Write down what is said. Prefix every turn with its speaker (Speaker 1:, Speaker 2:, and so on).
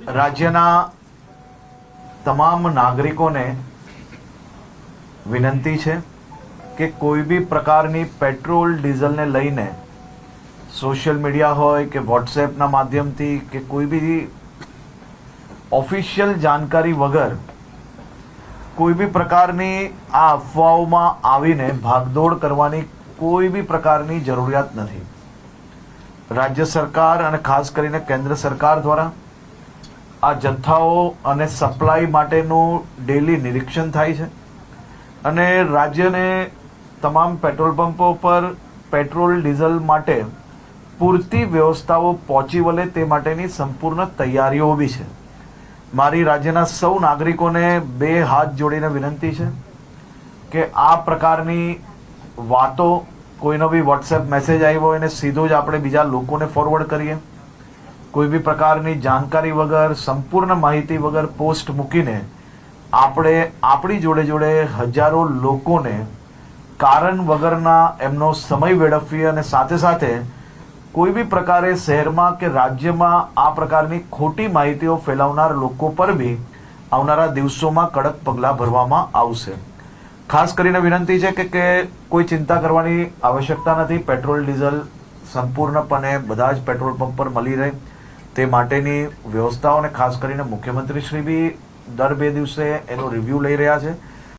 Speaker 1: રાજ્યના તમામ નાગરિકોને વિનંતી છે કે કોઈ બી પ્રકારની પેટ્રોલ ડીઝલને લઈને સોશિયલ મીડિયા હોય કે વોટ્સએપના માધ્યમથી કે કોઈ બી ઓફિશિયલ જાણકારી વગર કોઈ બી પ્રકારની આ અફવાઓમાં આવીને ભાગદોડ કરવાની કોઈ બી પ્રકારની જરૂરિયાત નથી. રાજ્ય સરકાર અને ખાસ કરીને કેન્દ્ર સરકાર દ્વારા આ જથ્થાઓ અને સપ્લાય માટેનું ડેલી નિરીક્ષણ થાય છે અને રાજ્યને તમામ પેટ્રોલ પંપો પર પેટ્રોલ ડીઝલ માટે પૂરતી વ્યવસ્થાઓ પહોંચી વળે તે માટેની સંપૂર્ણ તૈયારીઓ બી છે. મારી રાજ્યના સૌ નાગરિકોને બે હાથ જોડીને વિનંતી છે કે આ પ્રકારની વાતો, કોઈનો બી વોટ્સએપ મેસેજ આવ્યો હોય એને સીધો જ આપણે બીજા લોકોને ફોરવર્ડ કરીએ. કોઈ બી પ્રકારની જાણકારી વગર, સંપૂર્ણ માહિતી વગર પોસ્ટ મૂકીને આપણે આપણી જોડે જોડે હજારો લોકોને કારણ વગરના એમનો સમય વેડફીએ અને સાથે સાથે કોઈ બી પ્રકારે શહેરમાં કે રાજ્યમાં આ પ્રકારની ખોટી માહિતીઓ ફેલાવનાર લોકો પર બી આવનારા દિવસોમાં કડક પગલાં ભરવામાં આવશે. ખાસ કરીને વિનંતી છે કે કોઈ ચિંતા કરવાની આવશ્યકતા નથી. પેટ્રોલ ડીઝલ સંપૂર્ણપણે બધા જ પેટ્રોલ પંપ પર મળી રહે તે માટેની વ્યવસ્થાઓ અને ખાસ કરીને મુખ્યમંત્રી શ્રી બી દર 2 દિવસે એનો રિવ્યૂ લઈ રહ્યા છે.